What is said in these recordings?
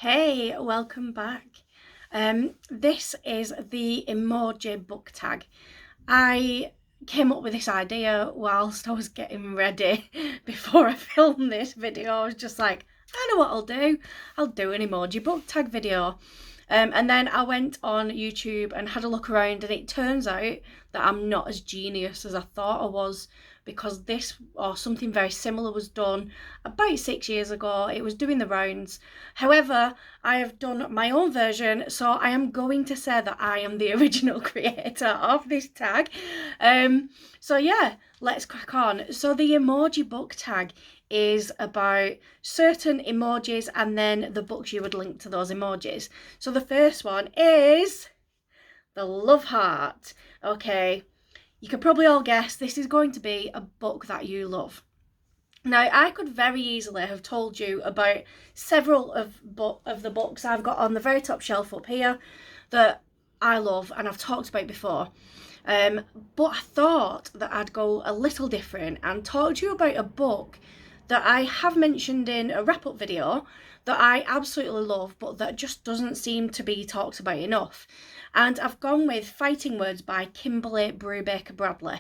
Hey, welcome back. This is the Emoji Book Tag. I came up with this idea whilst I was getting ready before I filmed this video. I was just like, I know what I'll do. I'll do an Emoji Book Tag video. And then I went on YouTube and had a look around, and it turns out that I'm not as genius as I thought I was, because this or something very similar was done about 6 years ago. It was doing the rounds. However, I have done my own version, so I am going to say that I am the original creator of this tag. So yeah, let's crack on. So the Emoji Book Tag is about certain emojis and then the books you would link to those emojis. So the first one is the love heart. Okay, you can probably all guess this is going to be a book that you love. Now, I could very easily have told you about several of the books I've got on the very top shelf up here that I love and I've talked about before. But I thought that I'd go a little different and talk to you about a book that I have mentioned in a wrap-up video that I absolutely love, but that just doesn't seem to be talked about enough. And I've gone with Fighting Words by Kimberly, Brubeck, Bradley.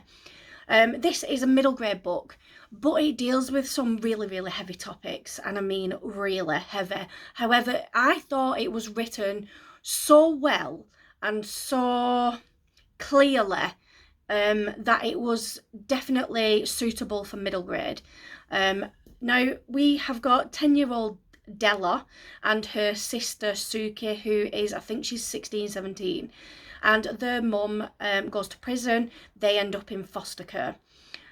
This is a middle grade book, but it deals with some really, really heavy topics, and I mean really heavy. However, I thought it was written so well and so clearly that it was definitely suitable for middle grade. Now, we have got 10-year-old Della and her sister Suki, who is, I think she's 16, 17. And their mum goes to prison. They end up in foster care.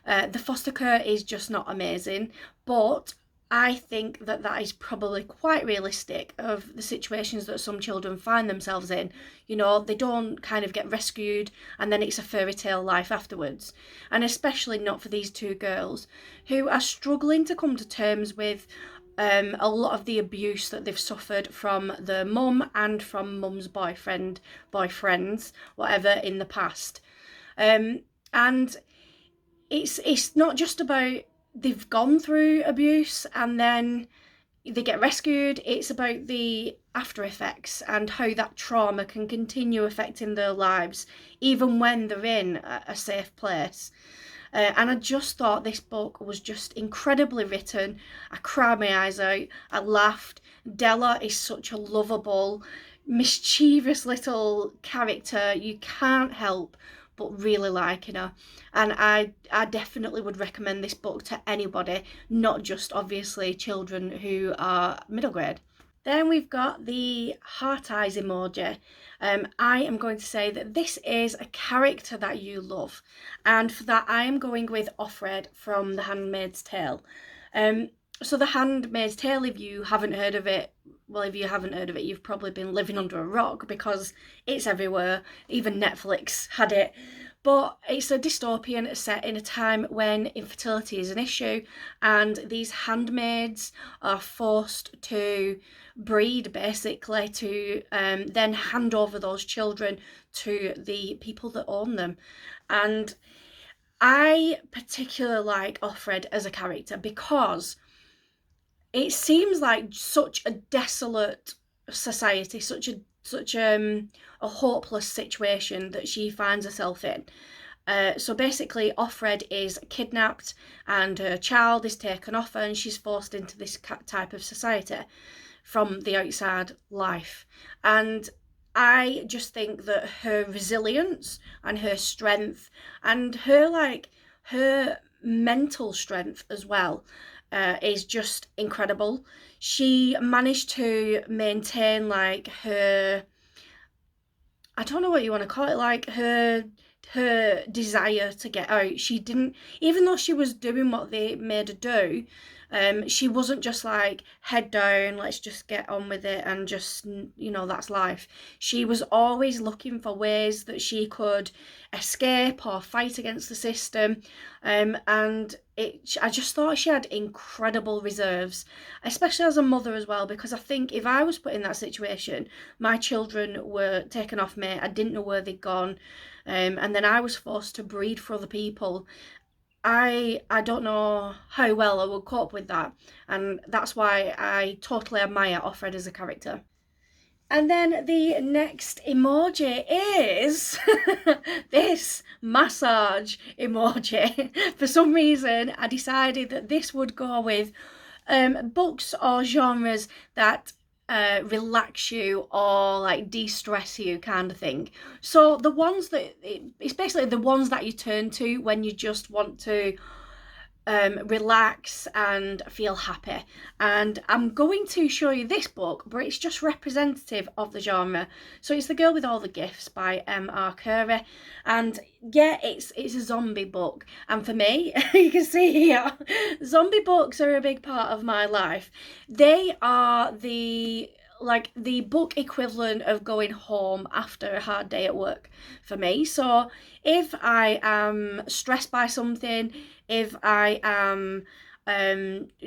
The foster care is just not amazing, but I think that that is probably quite realistic of the situations that some children find themselves in. You know, they don't kind of get rescued and then it's a fairy tale life afterwards. And especially not for these two girls who are struggling to come to terms with a lot of the abuse that they've suffered from their mum and from mum's boyfriends, whatever, in the past. And it's not just about they've gone through abuse and then they get rescued. It's about the after effects and how that trauma can continue affecting their lives even when they're in a safe place. And I just thought this book was just incredibly written. I cried my eyes out. I laughed. Della is such a lovable, mischievous little character. You can't help but really liking her. And I definitely would recommend this book to anybody, not just obviously children who are middle grade. Then we've got the heart eyes emoji. I am going to say that this is a character that you love. And for that, I am going with Offred from The Handmaid's Tale. So The Handmaid's Tale, if you haven't heard of it, well, if you haven't heard of it, you've probably been living under a rock because it's everywhere. Even Netflix had it. But it's a dystopian set in a time when infertility is an issue and these handmaids are forced to breed, basically, to then hand over those children to the people that own them. And I particularly like Offred as a character because it seems like such a desolate society, such a hopeless situation that she finds herself in. So basically, Offred is kidnapped and her child is taken off her and she's forced into this type of society from the outside life. And I just think that her resilience and her strength and her mental strength as well is just incredible. She managed to maintain like her, I don't know what you want to call it, like her desire to get out. She didn't, even though she was doing what they made her do, she wasn't just like head down, let's just get on with it and just, you know, that's life. She was always looking for ways that she could escape or fight against the system. And I just thought she had incredible reserves, especially as a mother as well, because I think if I was put in that situation, my children were taken off me, I didn't know where they'd gone, and then I was forced to breed for other people. I don't know how well I will cope with that, and that's why I totally admire Offred as a character. And then the next emoji is this massage emoji. For some reason, I decided that this would go with books or genres that relax you or like de-stress you, kind of thing. So the ones that it's basically the ones that you turn to when you just want to relax and feel happy. And I'm going to show you this book, but it's just representative of the genre. So it's The Girl with All the Gifts by M.R. Curry. And yeah, it's a zombie book. And for me, you can see here, zombie books are a big part of my life. They are the book equivalent of going home after a hard day at work for me. So if I am stressed by something, if I am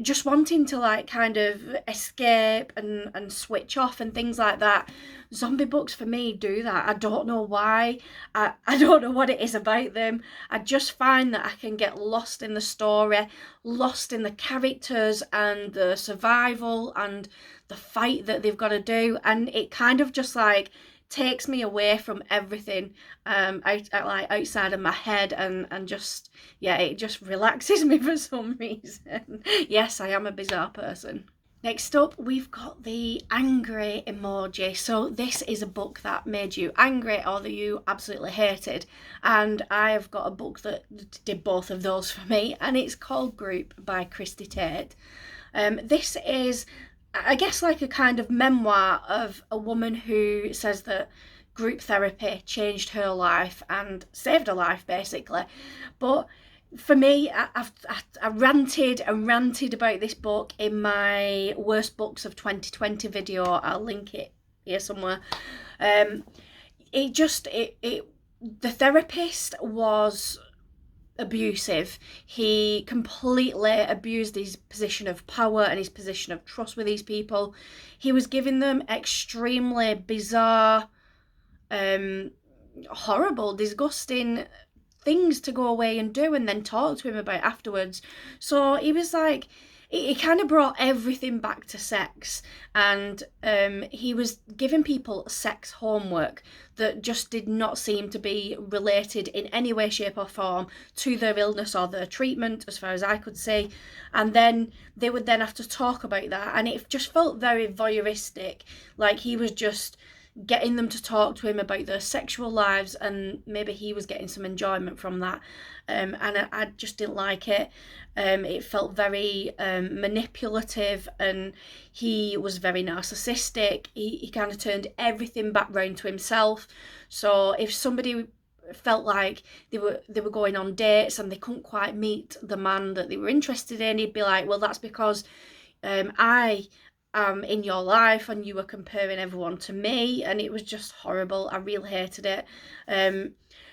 just wanting to like kind of escape and switch off and things like that, zombie books for me do that. I don't know why. I don't know what it is about them. I just find that I can get lost in the story, lost in the characters and the survival and the fight that they've got to do, and it kind of just like takes me away from everything outside of my head, and just, yeah, it just relaxes me for some reason. Yes, I am a bizarre person. Next up, we've got the angry emoji. So this is a book that made you angry or that you absolutely hated. And I have got a book that did both of those for me, and it's called Group by Christy Tate. This is, I guess, like a kind of memoir of a woman who says that group therapy changed her life and saved her life, basically. But for me, I ranted and ranted about this book in my worst books of 2020 video. I'll link it here somewhere. The therapist was abusive. He completely abused his position of power and his position of trust with these people. He was giving them extremely bizarre, horrible, disgusting things to go away and do and then talk to him about afterwards. So he was like, he kind of brought everything back to sex, and he was giving people sex homework that just did not seem to be related in any way, shape or form to their illness or their treatment, as far as I could see. And then they would then have to talk about that, and it just felt very voyeuristic, like he was just getting them to talk to him about their sexual lives, and maybe he was getting some enjoyment from that. And I just didn't like it. It felt very manipulative, and he was very narcissistic. He kind of turned everything back round to himself. So if somebody felt like they were going on dates and they couldn't quite meet the man that they were interested in, he'd be like, well, that's because I in your life and you were comparing everyone to me, and it was just horrible. I really hated it.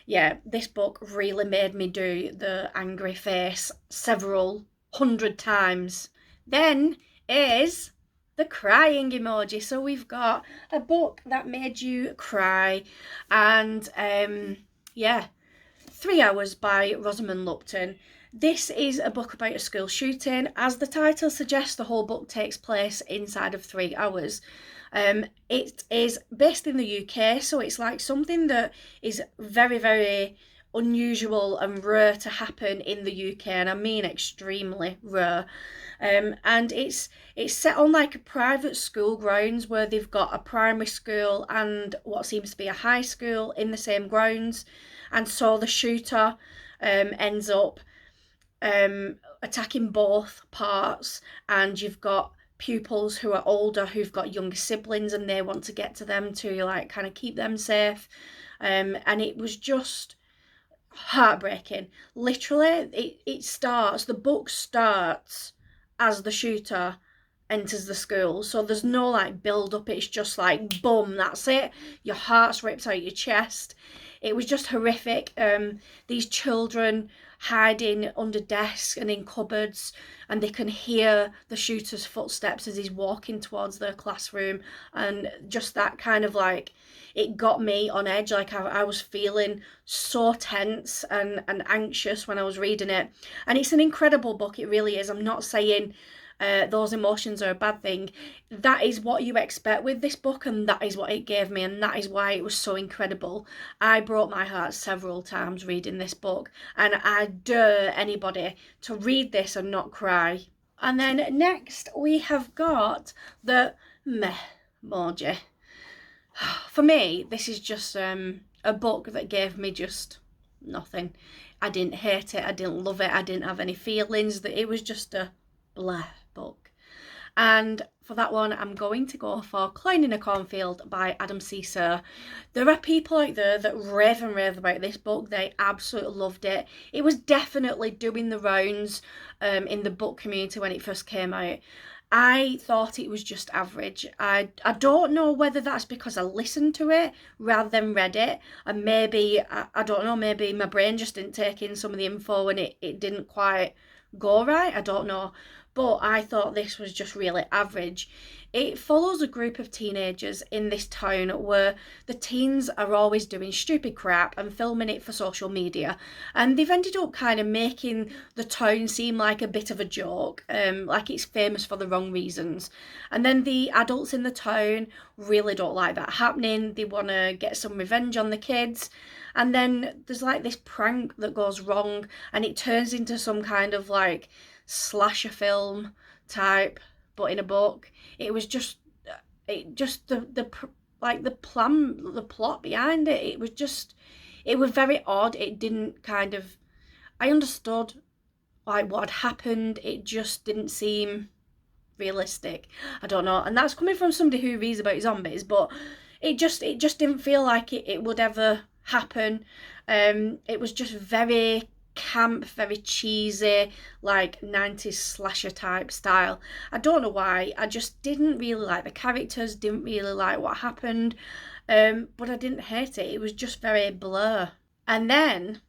Yeah, this book really made me do the angry face several hundred times. Then is the crying emoji. So we've got a book that made you cry, and yeah, 3 Hours by Rosamund Lupton. This is a book about a school shooting. As the title suggests, the whole book takes place inside of 3 hours. It is based in the UK, so it's like something that is very, very unusual and rare to happen in the UK, and I mean extremely rare. And it's set on like a private school grounds where they've got a primary school and what seems to be a high school in the same grounds, and so the shooter ends up attacking both parts, and you've got pupils who are older who've got younger siblings, and they want to get to them to like kind of keep them safe. And it was just heartbreaking. Literally, the book starts as the shooter enters the school, so there's no like build up. It's just like boom, that's it, your heart's ripped out your chest. It was just horrific. These children hiding under desks and in cupboards, and they can hear the shooter's footsteps as he's walking towards their classroom. And just that kind of like, it got me on edge. Like I was feeling so tense and anxious when I was reading it. And it's an incredible book, it really is. I'm not saying those emotions are a bad thing. That is what you expect with this book, and that is what it gave me, and that is why it was so incredible. I broke my heart several times reading this book, and I dare anybody to read this and not cry. And then next we have got the meh emoji. For me, this is just a book that gave me just nothing. I didn't hate it, I didn't love it, I didn't have any feelings. That it was just a blah book. And for that one, I'm going to go for Crying in a Cornfield by Adam Cesar. There are people out there that rave and rave about this book. They absolutely loved it. It was definitely doing the rounds in the book community when it first came out. I thought it was just average. I don't know whether that's because I listened to it rather than read it, and maybe, I don't know, maybe my brain just didn't take in some of the info and it didn't quite go right, I don't know. But I thought this was just really average. It follows a group of teenagers in this town where the teens are always doing stupid crap and filming it for social media. And they've ended up kind of making the town seem like a bit of a joke, like it's famous for the wrong reasons. And then the adults in the town really don't like that happening. They want to get some revenge on the kids. And then there's like this prank that goes wrong, and it turns into some kind of like slasher film type, but in a book. It was just, the plan, the plot behind it, it was very odd. It didn't kind of, I understood like what had happened, it just didn't seem realistic. I don't know, and that's coming from somebody who reads about zombies, but it just didn't feel like it would ever happen. It was just very camp, very cheesy, like 90s slasher type style. I don't know why, I just didn't really like the characters, didn't really like what happened, but I didn't hate it. It was just very blur. And then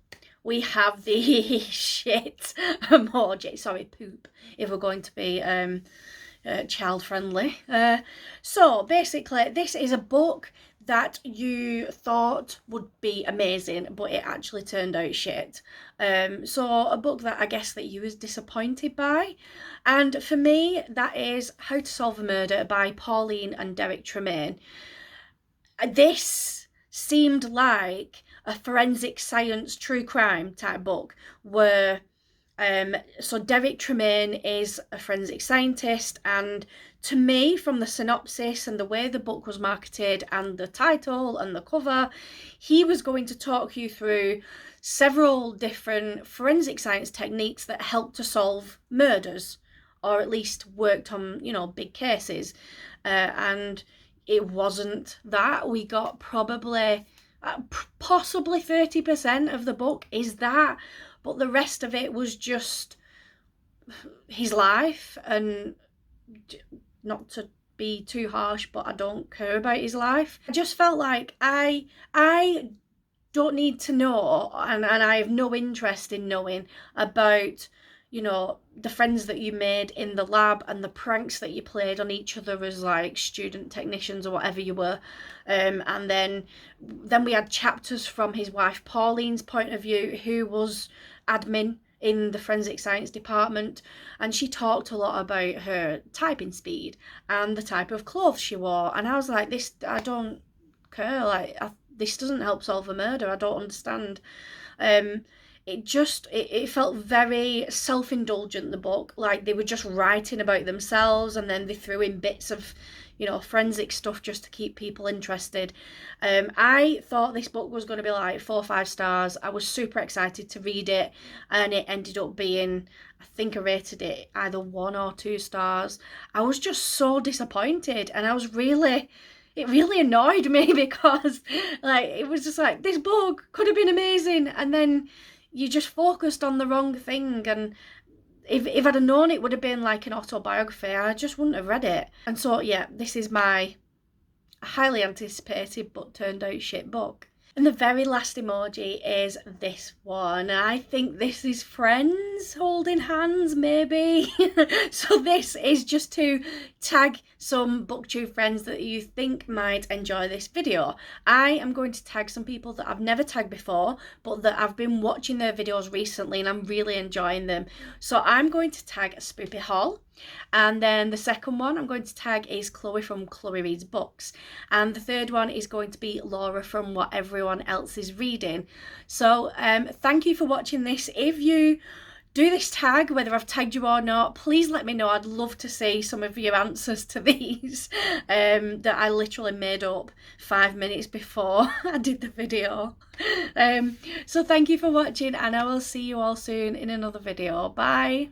we have the shit emoji, sorry, poop, if we're going to be child friendly. So basically, this is a book that you thought would be amazing, but it actually turned out shit. So a book that I guess that you was disappointed by. And for me, that is How to Solve a Murder by Pauline and Derek Tremaine. This seemed like a forensic science true crime type book where so Derek Tremaine is a forensic scientist, and to me, from the synopsis and the way the book was marketed and the title and the cover, he was going to talk you through several different forensic science techniques that help to solve murders, or at least worked on, you know, big cases. And it wasn't that. We got probably, possibly 30% of the book is that, but the rest of it was just his life. And not to be too harsh, but I don't care about his life. I just felt like I don't need to know, and I have no interest in knowing about, you know, the friends that you made in the lab and the pranks that you played on each other as like student technicians or whatever you were. And then we had chapters from his wife Pauline's point of view, who was admin in the forensic science department, and she talked a lot about her typing speed and the type of clothes she wore, and I was like, this, I don't care, like this doesn't help solve a murder, I don't understand. It felt very self-indulgent, the book, like they were just writing about themselves and then they threw in bits of, you know, forensic stuff just to keep people interested. I thought this book was going to be like 4 or 5 stars. I was super excited to read it, and it ended up being, I think I rated it either 1 or 2 stars. I was just so disappointed, and it really annoyed me because like it was just like, this book could have been amazing, and then you just focused on the wrong thing. And if I'd have known it would have been like an autobiography, I just wouldn't have read it. And so yeah, this is my highly anticipated but turned out shit book. And the very last emoji is this one. I think this is friends holding hands, maybe. So this is just to tag some BookTube friends that you think might enjoy this video. I am going to tag some people that I've never tagged before, but that I've been watching their videos recently and I'm really enjoying them. So I'm going to tag Spoopy Hall. And then the second one I'm going to tag is Chloe from Chloe Reads Books. And the third one is going to be Laura from What Everyone Else Is Reading. So thank you for watching this. If you do this tag, whether I've tagged you or not, please let me know. I'd love to see some of your answers to these that I literally made up 5 minutes before I did the video. So thank you for watching, and I will see you all soon in another video. Bye.